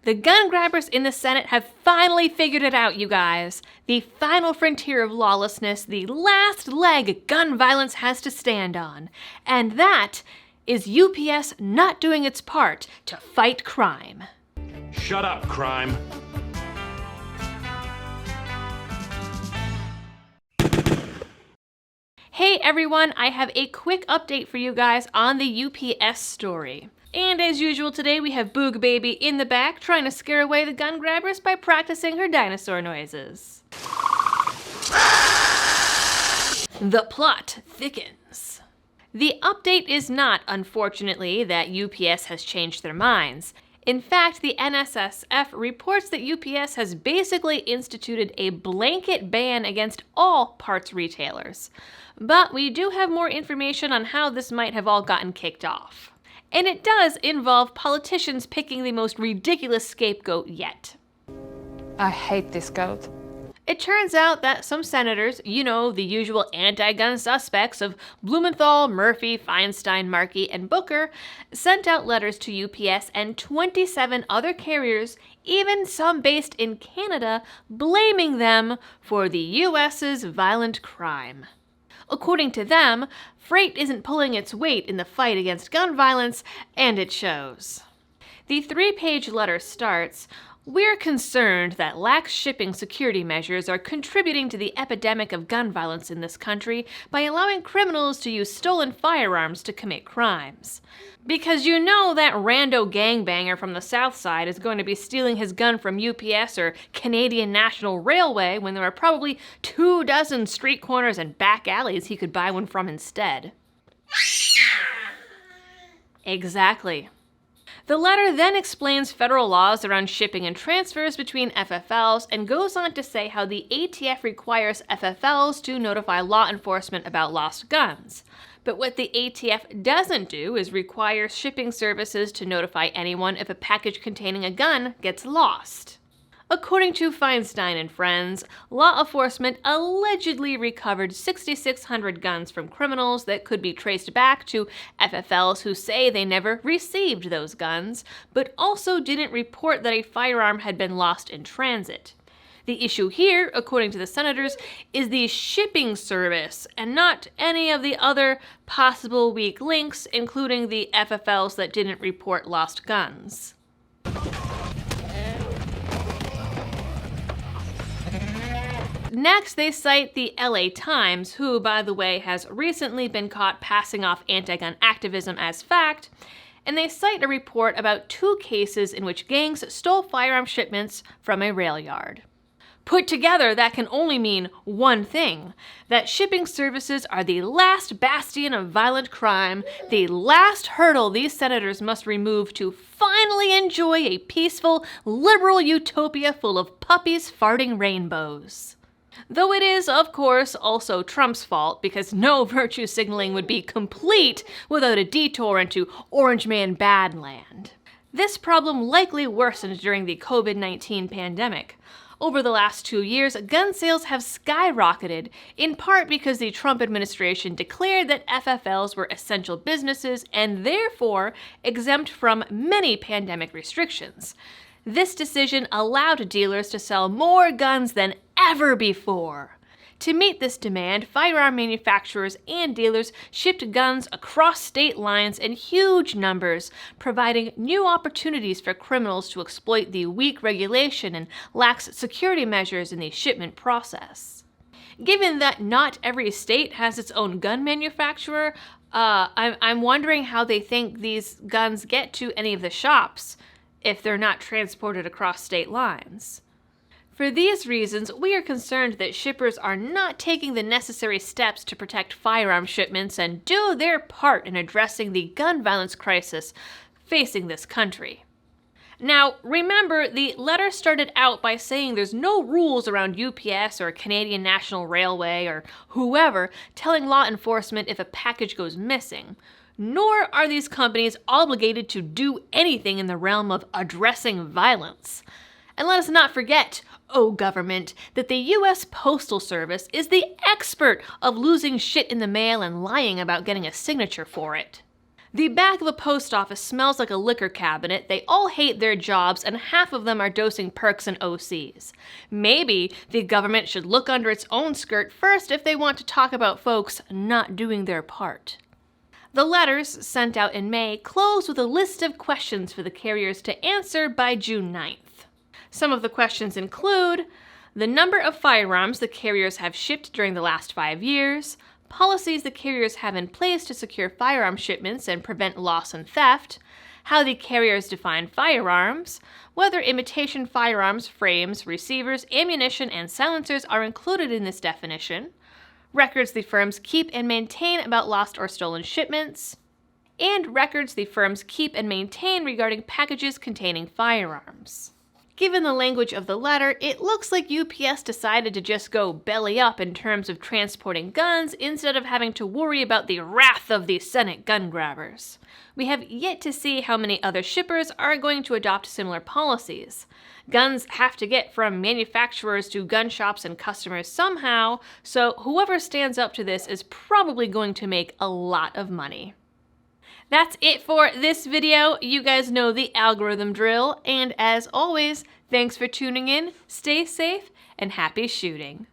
The gun grabbers in the Senate have finally figured it out, you guys. The final frontier of lawlessness, the last leg gun violence has to stand on. And that is UPS not doing its part to fight crime. Shut up, crime. Hey everyone, I have a quick update for you guys on the UPS story. And as usual today, we have Boog Baby in the back trying to scare away the gun grabbers by practicing her dinosaur noises. The plot thickens. The update is not, unfortunately, that UPS has changed their minds. In fact, the NSSF reports that UPS has basically instituted a blanket ban against all parts retailers. But we do have more information on how this might have all gotten kicked off. And it does involve politicians picking the most ridiculous scapegoat yet. I hate this goat. It turns out that some senators, you know, the usual anti-gun suspects of Blumenthal, Murphy, Feinstein, Markey, and Booker, sent out letters to UPS and 27 other carriers, even some based in Canada, blaming them for the US's violent crime. According to them, freight isn't pulling its weight in the fight against gun violence, and it shows. The 3-page letter starts, "We're concerned that lax shipping security measures are contributing to the epidemic of gun violence in this country by allowing criminals to use stolen firearms to commit crimes. Because you know that rando gangbanger from the South Side is going to be stealing his gun from UPS or Canadian National Railway when there are probably 24 street corners and back alleys he could buy one from instead." Exactly. The letter then explains federal laws around shipping and transfers between FFLs and goes on to say how the ATF requires FFLs to notify law enforcement about lost guns. But what the ATF doesn't do is require shipping services to notify anyone if a package containing a gun gets lost. According to Feinstein and Friends, law enforcement allegedly recovered 6,600 guns from criminals that could be traced back to FFLs who say they never received those guns, but also didn't report that a firearm had been lost in transit. The issue here, according to the senators, is the shipping service and not any of the other possible weak links, including the FFLs that didn't report lost guns. Next, they cite the LA Times, who, by the way, has recently been caught passing off anti-gun activism as fact, and they cite a report about 2 cases in which gangs stole firearm shipments from a rail yard. Put together, that can only mean one thing, that shipping services are the last bastion of violent crime, the last hurdle these senators must remove to finally enjoy a peaceful, liberal utopia full of puppies farting rainbows. Though it is, of course, also Trump's fault, because no virtue signaling would be complete without a detour into Orange Man Badland. This problem likely worsened during the COVID-19 pandemic. Over the last 2 years, gun sales have skyrocketed, in part because the Trump administration declared that FFLs were essential businesses and therefore exempt from many pandemic restrictions. This decision allowed dealers to sell more guns than ever before. To meet this demand, firearm manufacturers and dealers shipped guns across state lines in huge numbers, providing new opportunities for criminals to exploit the weak regulation and lax security measures in the shipment process. Given that not every state has its own gun manufacturer, I'm wondering how they think these guns get to any of the shops if they're not transported across state lines. For these reasons, we are concerned that shippers are not taking the necessary steps to protect firearm shipments and do their part in addressing the gun violence crisis facing this country. Now, remember, the letter started out by saying there's no rules around UPS or Canadian National Railway or whoever telling law enforcement if a package goes missing. Nor are these companies obligated to do anything in the realm of addressing violence. And let us not forget, oh government, that the U.S. Postal Service is the expert of losing shit in the mail and lying about getting a signature for it. The back of a post office smells like a liquor cabinet, they all hate their jobs, and half of them are dosing perks and OCs. Maybe the government should look under its own skirt first if they want to talk about folks not doing their part. The letters, sent out in May, close with a list of questions for the carriers to answer by June 9th. Some of the questions include the number of firearms the carriers have shipped during the last 5 years, policies the carriers have in place to secure firearm shipments and prevent loss and theft, how the carriers define firearms, whether imitation firearms, frames, receivers, ammunition, and silencers are included in this definition, records the firms keep and maintain about lost or stolen shipments, and records the firms keep and maintain regarding packages containing firearms. Given the language of the letter, it looks like UPS decided to just go belly up in terms of transporting guns instead of having to worry about the wrath of the Senate gun grabbers. We have yet to see how many other shippers are going to adopt similar policies. Guns have to get from manufacturers to gun shops and customers somehow, so whoever stands up to this is probably going to make a lot of money. That's it for this video. You guys know the algorithm drill, and as always, thanks for tuning in, stay safe, and happy shooting.